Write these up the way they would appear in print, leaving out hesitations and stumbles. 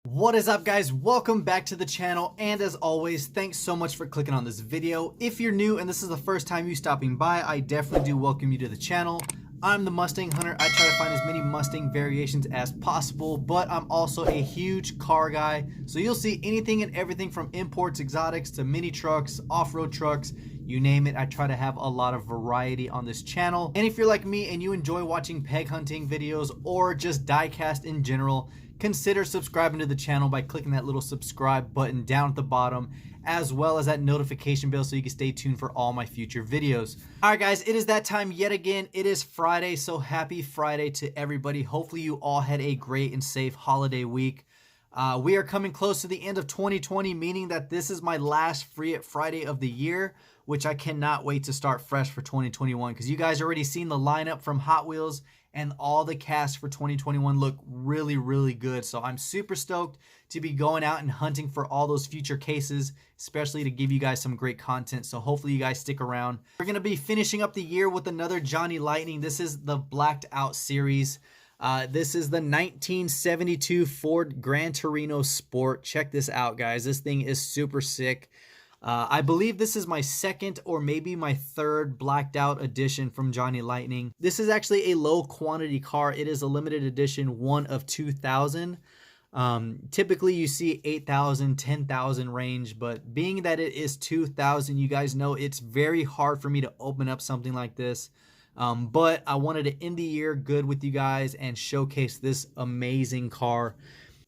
What is up, guys? Welcome back to the channel, and as always, thanks so much for clicking on this video. If you're new and this is the first time you stopping by, I definitely do welcome you to the channel. I'm the Mustang hunter. I try to find as many Mustang variations as possible, but I'm also a huge car guy, so you'll see anything and everything from imports, exotics, to mini trucks, off-road trucks, you name it. I try to have a lot of variety on this channel. And if you're like me and you enjoy watching peg hunting videos or just diecast in general, consider subscribing to the channel by clicking that little subscribe button down at the bottom, as well as that notification bell so you can stay tuned for all my future videos. All right, guys, it is that time yet again. It is Friday, so happy Friday to everybody. Hopefully you all had a great and safe holiday week. We are coming close to the end of 2020, meaning that this is my last Free It Friday of the year, which I cannot wait to start fresh for 2021, because you guys already seen the lineup from Hot Wheels, and all the casts for 2021 look really good. So I'm super stoked to be going out and hunting for all those future cases, especially to give you guys some great content. So hopefully you guys stick around. We're going to be finishing up the year with another Johnny Lightning. This is the Blacked Out series. This is the 1972 Ford Gran Torino Sport. Check this out, guys. This thing is super sick. I believe this is my second or maybe my third blacked out edition from Johnny Lightning. This is actually a low quantity car. It is a limited edition, one of 2,000. Typically you see 8,000, 10,000 range, but being that it is 2,000, you guys know it's very hard for me to open up something like this. But I wanted to end the year good with you guys and showcase this amazing car.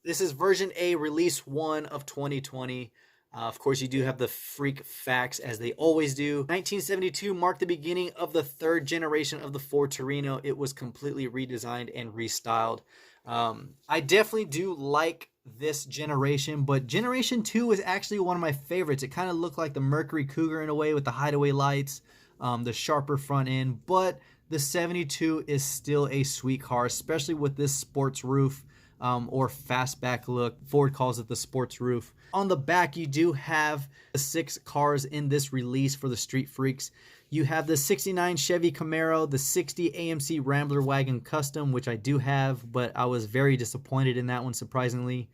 This is version A, release 1 of 2020. Of course, you do have the freak facts, as they always do. 1972 marked the beginning of the third generation of the Ford Torino. It was completely redesigned and restyled. I definitely do like this generation, but Generation 2 is actually one of my favorites. It kind of looked like the Mercury Cougar in a way, with the hideaway lights, the sharper front end, but the 72 is still a sweet car, especially with this sports roof. Or fastback look. Ford calls it the sports roof. On the back, you do have the 6 cars in this release for the street freaks. You have the 69 Chevy Camaro, the 60 AMC Rambler Wagon Custom, which I do have, but I was very disappointed in that one, surprisingly.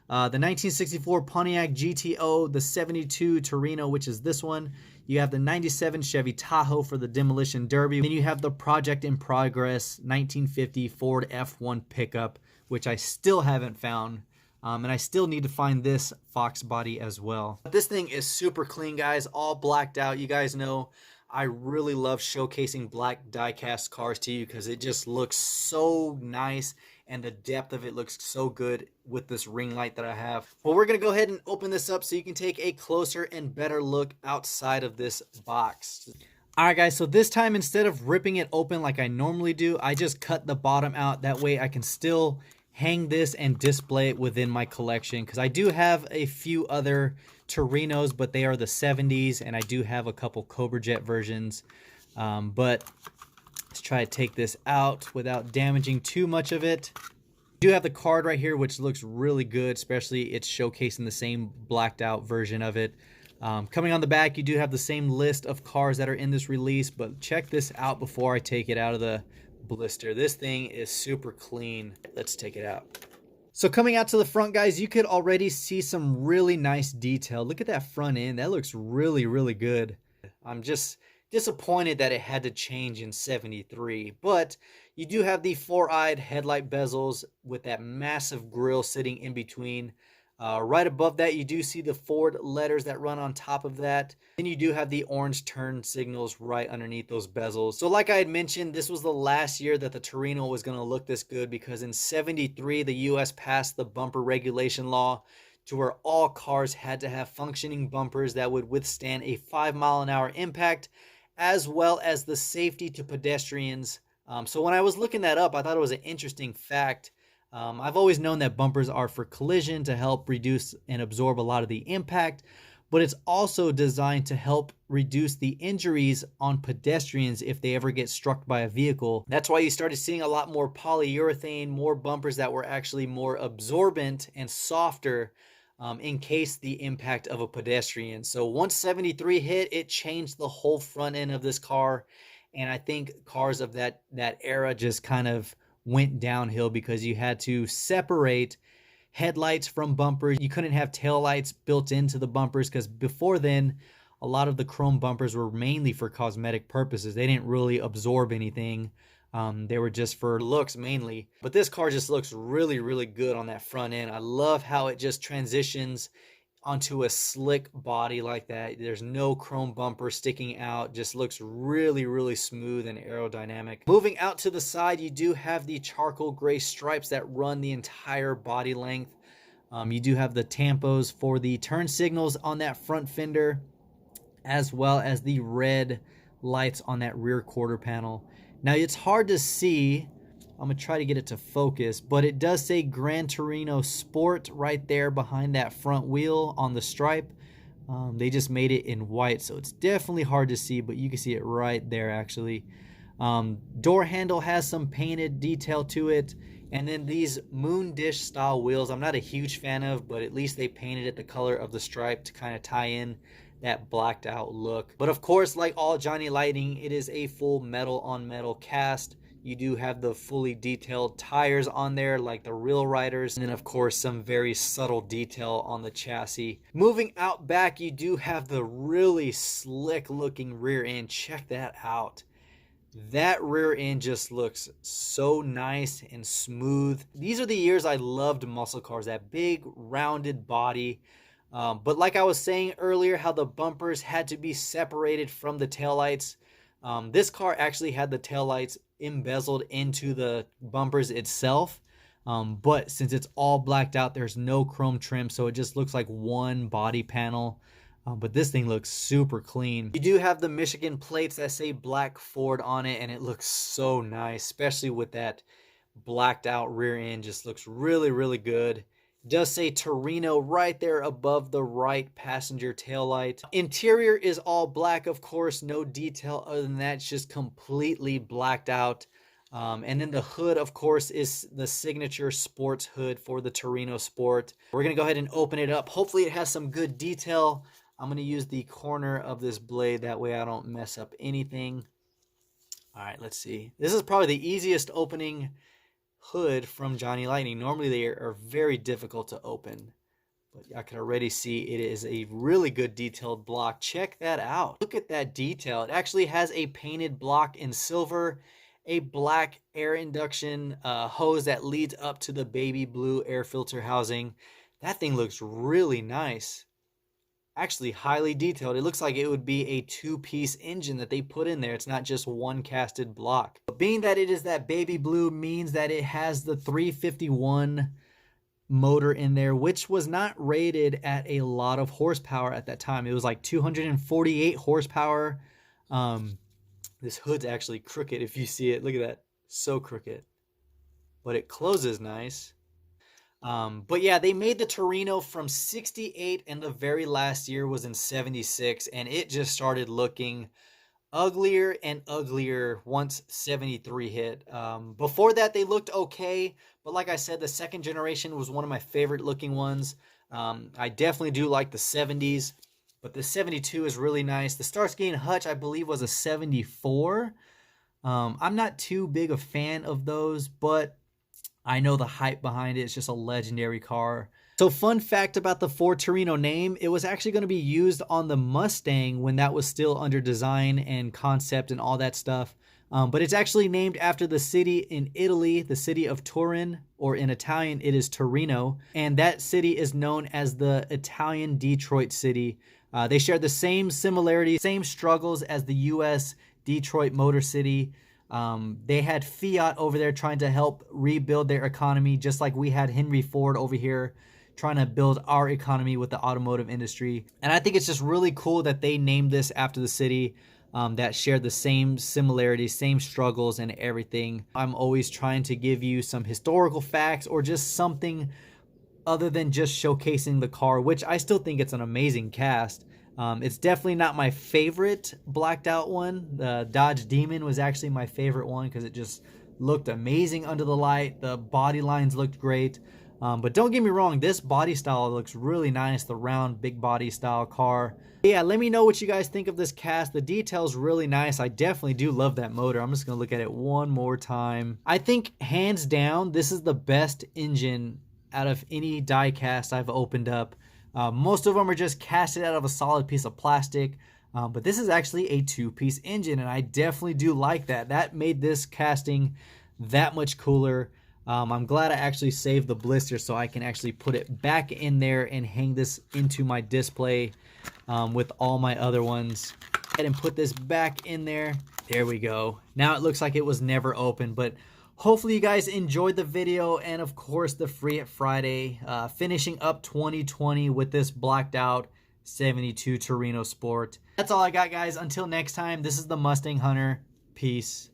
The 1964 Pontiac GTO, the 72 Torino, which is this one. You have the 97 Chevy Tahoe for the Demolition Derby. Then you have the Project in Progress 1950 Ford F1 pickup, which I still haven't found. And I still need to find this Fox body as well. But this thing is super clean, guys, all blacked out. You guys know I really love showcasing black die-cast cars to you because it just looks so nice, and the depth of it looks so good with this ring light that I have. Well, we're going to go ahead and open this up so you can take a closer and better look outside of this box. Alright, guys, so this time, instead of ripping it open like I normally do, I just cut the bottom out. That way I can still hang this and display it within my collection, because I do have a few other Torinos, but they are the 70s, and I do have a couple Cobra Jet versions. But let's try to take this out without damaging too much of it. I do have the card right here, which looks really good, especially it's showcasing the same blacked out version of it. Coming on the back, you do have the same list of cars that are in this release, but check this out before I take it out of the blister. This thing is super clean. Let's take it out. So coming out to the front, guys, you could already see some really nice detail. Look at that front end. That looks really good. I'm just disappointed that it had to change in 73, but you do have the 4-eyed headlight bezels with that massive grille sitting in between. Right above that, you do see the Ford letters that run on top of that. Then you do have the orange turn signals right underneath those bezels. So like I had mentioned, this was the last year that the Torino was going to look this good, because in 73, the US passed the bumper regulation law to where all cars had to have functioning bumpers that would withstand a 5-mile-an-hour impact, as well as the safety to pedestrians. So when I was looking that up, I thought it was an interesting fact. I've always known that bumpers are for collision to help reduce and absorb a lot of the impact, but it's also designed to help reduce the injuries on pedestrians if they ever get struck by a vehicle. That's why you started seeing a lot more polyurethane, more bumpers that were actually more absorbent and softer in case the impact of a pedestrian. So once 73 hit, it changed the whole front end of this car. And I think cars of that era just kind of went downhill because you had to separate headlights from bumpers. You couldn't have taillights built into the bumpers because before then, a lot of the chrome bumpers were mainly for cosmetic purposes. They didn't really absorb anything. They were just for looks mainly. But this car just looks really, really good on that front end. I love how it just transitions onto a slick body like that. There's no chrome bumper sticking out. Just looks really, really smooth and aerodynamic. Moving out to the side, you do have the charcoal gray stripes that run the entire body length. You do have the tampos for the turn signals on that front fender, as well as the red lights on that rear quarter panel. Now it's hard to see, I'm gonna try to get it to focus, but it does say Gran Torino Sport right there behind that front wheel on the stripe. They just made it in white, so it's definitely hard to see, but you can see it right there actually. Door handle has some painted detail to it. And then these moon dish style wheels, I'm not a huge fan of, but at least they painted it the color of the stripe to kind of tie in that blacked out look. But of course, like all Johnny Lightning, it is a full metal on metal cast. You do have the fully detailed tires on there like the Real Riders, and then of course some very subtle detail on the chassis. Moving out back, you do have the really slick looking rear end. Check that out. That rear end just looks so nice and smooth. These are the years I loved muscle cars, that big rounded body. But like I was saying earlier, how the bumpers had to be separated from the taillights. This car actually had the taillights embezzled into the bumpers itself. But since it's all blacked out, there's no chrome trim, so it just looks like one body panel. But this thing looks super clean. You do have the Michigan plates that say Black Ford on it, and it looks so nice, especially with that blacked out rear end. Just looks really, really good. It does say Torino right there above the right passenger taillight. Interior is all black, of course, no detail other than that. It's just completely blacked out. And then the hood, of course, is the signature sports hood for the Torino Sport. We're going to go ahead and open it up. Hopefully it has some good detail. I'm going to use the corner of this blade. That way I don't mess up anything. All right, let's see. This is probably the easiest opening hood from Johnny Lightning. Normally they are very difficult to open. But I can already see it is a really good detailed block. Check that out. Look at that detail. It actually has a painted block in silver, a black air induction hose that leads up to the baby blue air filter housing. That thing looks really nice. Actually highly detailed. It looks like it would be a two-piece engine that they put in there. It's not just one casted block. But being that it is that baby blue means that it has the 351 motor in there, which was not rated at a lot of horsepower at that time. It was like 248 horsepower. This hood's actually crooked if you see it. Look at that. So crooked. But it closes nice. But yeah, they made the Torino from 68 and the very last year was in 76, and it just started looking uglier and uglier once 73 hit. Before that they looked okay, but like I said, the second generation was one of my favorite looking ones. I definitely do like the 70s, but the 72 is really nice. The Starsky and Hutch, I believe, was a 74. I'm not too big a fan of those, but I know the hype behind it. It's just a legendary car. So fun fact about the Ford Torino name, it was actually going to be used on the Mustang when that was still under design and concept and all that stuff. But it's actually named after the city in Italy, the city of Turin, or in Italian, it is Torino. And that city is known as the Italian Detroit city. They share the same similarities, same struggles as the U.S. Detroit Motor City. They had Fiat over there trying to help rebuild their economy, just like we had Henry Ford over here trying to build our economy with the automotive industry. And I think it's just really cool that they named this after the city that shared the same similarities, same struggles and everything. I'm always trying to give you some historical facts or just something other than just showcasing the car, which I still think it's an amazing cast. It's definitely not my favorite blacked out one. The Dodge Demon was actually my favorite one because it just looked amazing under the light. The body lines looked great. But don't get me wrong, this body style looks really nice, the round big body style car. Yeah, let me know what you guys think of this cast. The detail's really nice. I definitely do love that motor. I'm just gonna look at it one more time. I think hands down this is the best engine out of any die cast I've opened up. Most of them are just casted out of a solid piece of plastic, but this is actually a two-piece engine, and I definitely do like that. That made this casting that much cooler. I'm glad I actually saved the blister so I can actually put it back in there and hang this into my display with all my other ones. Go ahead and put this back in there. There we go. Now it looks like it was never open, but hopefully you guys enjoyed the video, and of course the Free It Friday, finishing up 2020 with this blacked out 72 Torino Sport. That's all I got, guys. Until next time, this is the Mustang Hunter. Peace.